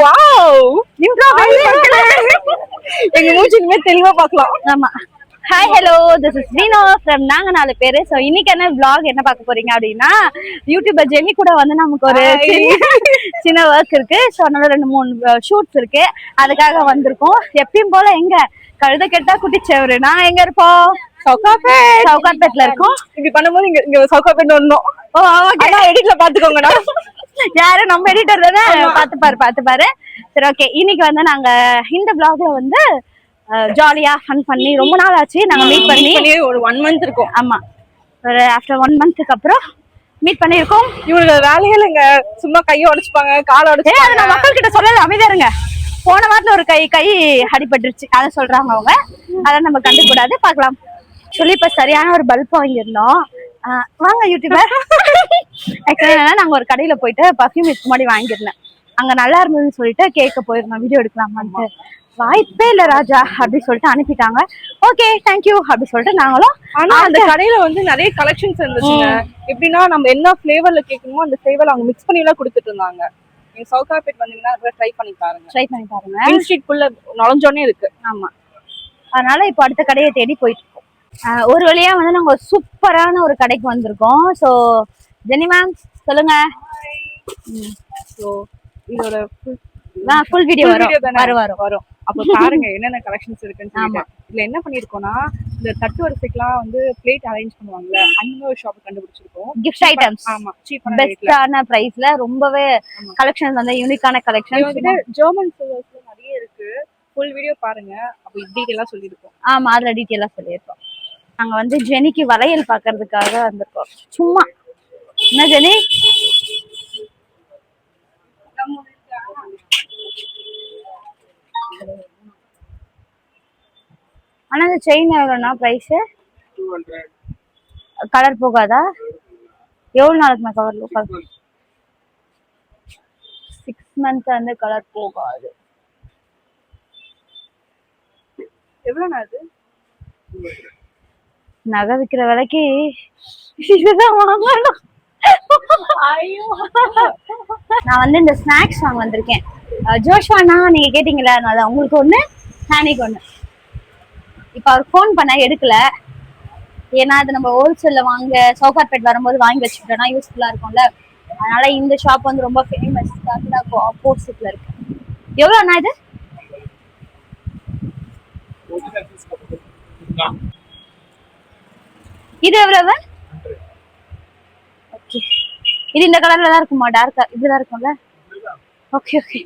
Wow intro எங்க மூஞ்சி இனிமே தெளிவா பார்க்கலாம். ஆமா. Hi hello, this is வீனோ from நாங்க 4 பேரு. ஸோ இன்னைக்கு என்ன vlog என்ன பார்க்க போறீங்க அப்படின்னா, யூடியூபர் ஜெனி கூட வந்து நமக்கு ஒரு சின்ன ஒர்க் இருக்கு. ஸோ அதனால 2-3 ஷூட்ஸ் இருக்கு, அதுக்காக வந்திருக்கோம். எப்பயும் போல எங்க கழுத கெட்டா குட்டிச்சவரு நான் எங்க இருப்போம், சவுகார்பேட்ல இருக்கோம். இப்படி பண்ணும்போது இங்க சவுகார்பேட் வரணும். ஓ ஓகே, எடிட்ல பாத்துக்கோங்கடா. யாரும் நம்ம எடிட்டர் தானே, பாத்துப்பாரு. சரி ஓகே, இன்னைக்கு வந்து நாங்க இந்த vlogல வந்து ஜாலியா ஃபன் பண்ணி ரொம்ப நாள் ஆச்சு நாங்க மீட் பண்ணி ஒரு 1 month இருக்கும். ஆமா, ஒரு ஆஃப்டர் 1 monthக்கு அப்புறம் மீட் பண்ணிருக்கோம். இவங்க வேலையில இங்க சும்மா கையை உடைச்சுப்பாங்க, காலை உடைச்சு. அதை நான் மக்கள் கிட்ட சொல்லல, அமைதியா இருங்க. போன வாரத்துல ஒரு கை அடிபட்டுருச்சு, அதை சொல்றாங்க அவங்க. அதை நம்ம கண்டுக்கூடாது, பார்க்கலாம் சொல்லி இப்ப சரியான ஒரு பல்ப் வாங்கியிருந்தோம். வாங்க யூடியூபர். ஆக்சுவலா என்னன்னா, நாங்க ஒரு கடையில போயிட்டு பர்ஃபியூம் இதுக்கு முன்னாடி வாங்கியிருந்தேன். அங்க நல்லா இருந்ததுன்னு சொல்லிட்டு கேட்க போயிருந்தோம், வீடியோ எடுக்கலாமான்ட்டு. வாய்ப்பே இல்ல ராஜா அப்படி சொல்லிட்டு அனுப்பிட்டாங்க. ஓகே தேங்க்யூ அப்படி சொல்லிட்டு நாங்களும். ஆனா அந்த கடையில வந்து நிறைய கலெக்ஷன்ஸ் இருந்துச்சுங்க. எப்படின்னா நம்ம என்ன ஃபிளேவர்ல கேட்கணுமோ அந்த ஃபிளேவர்ல அவங்க மிக்ஸ் பண்ணி எல்லாம் கொடுத்துட்டு இருந்தாங்க. நீங்க சவுகார்பேட் வந்தீங்கன்னா ட்ரை பண்ணி பாருங்க. மெயின் ஸ்ட்ரீட் குள்ள நுழைஞ்சோனே இருக்கு. ஆமா, அதனால இப்போ அடுத்த கடையை தேடி போயிட்டு இருக்கோம். ஒரு வழியா வந்து நாங்க சூப்பரான ஒரு கடைக்கு வந்திருக்கோம். ஸோ ஜெனி மேம் சொல்லுங்க. ஸோ இதோட ஃபுல் வீடியோ வரும். அப்ப பாருங்க என்னென்ன கலெக்ஷன்ஸ் இருக்குன்னு சொல்லிட்டு. இதுல என்ன பண்ணிருக்கோம்னா, இந்த தட்டு வரிசைக்குலாம் வந்து பிளேட் அரேஞ்ச் பண்ணுவாங்கல்ல, அந்த ஒரு ஷாப் கண்டுபிடிச்சிருக்கோம். Gift items. ஆமா, சீப்பான பெஸ்டான பிரைஸ்ல ரொம்பவே கலெக்ஷன்ஸ் வந்து யூனிக்கான கலெக்ஷன்ஸ். ஜெர்மன் சில்வர்ஸ்ல நிறைய இருக்கு. ஃபுல் வீடியோ பாருங்க, அப்ப டீடைலா சொல்லிருக்கோம். ஆமா, அதுல டீடைலா சொல்லிருக்கோம். நாங்க வந்து ஜெனிக்கு வளையல் பாக்குறதுக்காக வந்திருக்கோம். சும்மா என்ன ஜெனி, ஆனா இந்த செயின் எவ்வளவுனா பிரைஸ்? 200. கலர் போகாதா? எவ்வளவு நாளுக்குமே கவர் 6 months வந்து கலர் போகாது. எவ்வளவு அது? நகை விக்கிற விலைக்கு இதுதான் வாங்கணும். நான் வந்து இந்த ஸ்நாக்ஸ் வாங்க வந்திருக்கேன். ஜோஷ்வானா நீங்க கேட்டீங்களா, அதனால உங்களுக்கு ஒண்ணு, ஹானிக்கு ஒண்ணு. இப்ப அவர் போன் பண்ண எடுக்கல, ஏன்னா அது நம்ம ஹோல்சேல்ல வாங்க சவுகார்பேட் வரும்போது வாங்கி வச்சுக்கிட்டோம்னா யூஸ்ஃபுல்லா இருக்கும்ல. அதனால இந்த ஷாப் வந்து ரொம்ப ஃபேமஸ், ஆப்போசிட்ல இருக்கு. எவ்வளவுண்ணா இது? இது எவ்வளவு? ஓகே, இது இந்த கலர்ல தான் இருக்குமா? டார்க்கா இப்படிதான் இருக்கும்ல? ஓகே ஓகே,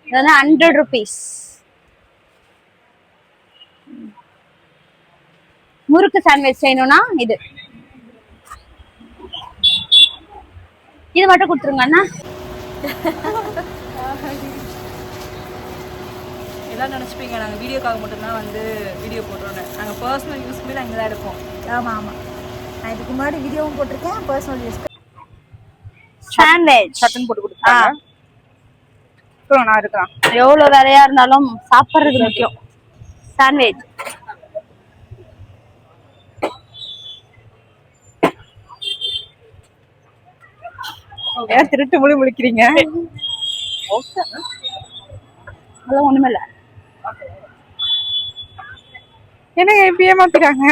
இது வந்து 100 rupees. முறுக்கு சாண்ட்விச் செய்யணும்னா இது மட்டும் கொடுத்துருங்க அண்ணா. எல்லாம் நினச்சிப்பீங்க நாங்கள் வீடியோக்காக மட்டும்தான் வந்து வீடியோ போடுறோன்னு. நாங்கள் பர்சனல் யூஸ்க்குமே நாங்கள் தான் எடுப்போம். ஆமாம், நான் இதுக்கு முன்னாடி வீடியோவும் போட்டிருக்கேன், பர்சனல் யூஸ்க்கு. சாண்ட்விச் சட்டன் போட்டு கொடுத்தாங்க. நான் இருக்கேன். எவ்வளோ வேலையா இருந்தாலும் சாப்பிட்றது முக்கியம். சாண்ட்விச் ஏன் திருட்டு மொழி முழிக்கிறீங்க? அதெல்லாம் ஒண்ணுமே இல்ல. என்னங்க இப்படி ஏமாத்திட்டாங்க?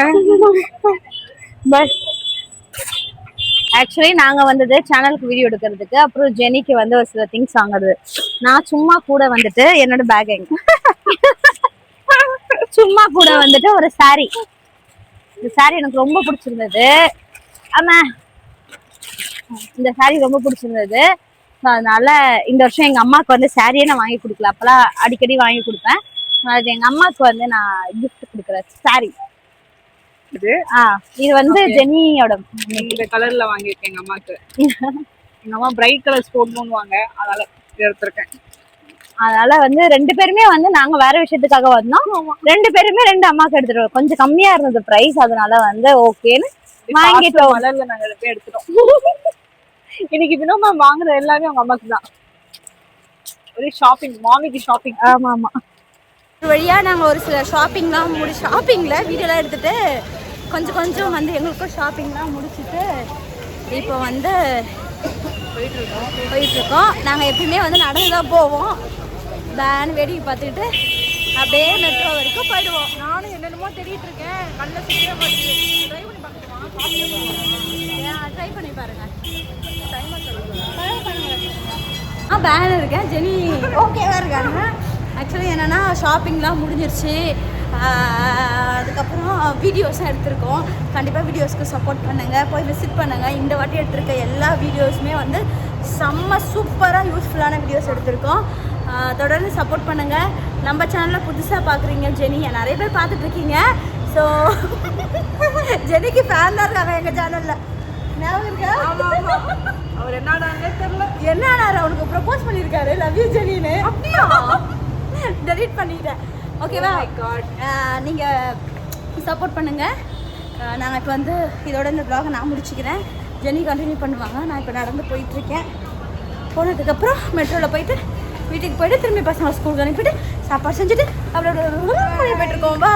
ஆக்சுவலி நாங்க வந்தது சேனலுக்கு வீடியோ எடுக்கிறதுக்கு, அப்புறம் ஜெனிக்கு வந்து ஒரு சில திங்ஸ் வாங்குறது. நான் சும்மா கூட வந்துட்டு என்னோட பேக் எங்க சும்மா கூட வந்துட்டு ஒரு சாரி. இந்த சாரி எனக்கு ரொம்ப பிடிச்சிருந்தது. ஆமா, இந்த சாரி ரொம்ப பிடிச்சிருந்தது. அதனால இந்த வருஷம் எங்க அம்மாவுக்கு வந்து சாரியே நான் வாங்கி கொடுக்கல. அப்பெல்லாம் அடிக்கடி வாங்கி கொடுப்பேன். அது எங்க அம்மாவுக்கு வந்து நான் கிஃப்ட் கொடுக்குறேன் சாரி. இது வந்து ஜெனியோட இந்த கலர்ல வாங்கியிருக்கேன் எங்க அம்மாக்கு. எங்க அம்மா பிரைட் கலர்ஸ் போடணும்னுவாங்க, அதனால எடுத்திருக்கேன். அதனால வந்து 2 பேருமே வந்து நாங்க வேற விஷயத்துக்காக வந்தோம். 2 பேருமே 2 அம்மாக்கு எடுத்துட்டோம். கொஞ்சம் கம்மியா இருந்தது பிரைஸ், அதனால வந்து ஓகேன்னு வாங்கிட்டோம். மலர்ல நாங்க 2 பேர் எடுத்துட்டோம். இன்னைக்கு தினம் வாங்குற எல்லாமே அவங்க அம்மாக்கு தான். ஒரே ஷாப்பிங், மாமிக்கு ஷாப்பிங். ஆமா, ஒரு வழியா நாங்க ஒரு சில ஷாப்பிங்லாம் ஷாப்பிங்ல வீடியோலாம் எடுத்துட்டு கொஞ்சம் வந்து எங்களுக்கும் ஷாப்பிங்லாம் முடிச்சுட்டு இப்போ வந்து போயிட்டுருக்கோம். நாங்கள் எப்பயுமே வந்து நடந்து தான் போவோம். பேன் வேடிக்கை பார்த்துக்கிட்டு அப்படியே மெட்ரோ வரைக்கும் போயிடுவோம். நானும் என்னென்னமோ தேடிட்டு இருக்கேன், கண்ணுல சிக்கிற மாட்டேங்குது. ட்ரை பண்ணி பார்க்கணுமா? ட்ரை பண்ணி பாருங்க. பேன் இருக்கேன். ஜெனி ஓகேவா இருக்காங்க. ஆக்சுவலி என்னென்னா ஷாப்பிங்லாம் முடிஞ்சிருச்சு. அதுக்கப்புறம் வீடியோஸும் எடுத்திருக்கோம். கண்டிப்பாக வீடியோஸ்க்கு சப்போர்ட் பண்ணுங்கள், போய் விசிட் பண்ணுங்கள். இந்த வாட்டி எடுத்திருக்க எல்லா வீடியோஸுமே வந்து செம்ம சூப்பராக யூஸ்ஃபுல்லான வீடியோஸ் எடுத்திருக்கோம். தொடர்ந்து சப்போர்ட் பண்ணுங்கள். நம்ம சேனலில் புதுசாக பார்க்குறீங்க ஜெனியை நிறைய பேர் பார்த்துட்ருக்கீங்க. ஸோ ஜெனிக்கு ஃபேன் தான் இருக்காங்க எங்கள் சேனலில். ஞாபகம் இருக்கா? அவர் என்னடானே தெரியல. என்னடா அவனுக்கு ப்ரப்போஸ் பண்ணியிருக்காரு, லவ் யூ ஜெனின்னு. அப்படியா? டெலீட் பண்ணிட்டேன். ஓகேவா? நீங்கள் சப்போர்ட் பண்ணுங்கள். நாங்கள் இப்போ வந்து இதோட இந்த vlog நான் முடிச்சுக்கிறேன். ஜெனி கண்டினியூ பண்ணுவாங்க. நான் இப்போ நடந்து போயிட்டுருக்கேன். போனதுக்கப்புறம் மெட்ரோவில் போயிட்டு வீட்டுக்கு போயிட்டு திரும்பி பசங்களை ஸ்கூலுக்கு அனுப்பிட்டு சாப்பாடு செஞ்சுட்டு அப்படியே போயிட்டுருக்கோம். வா.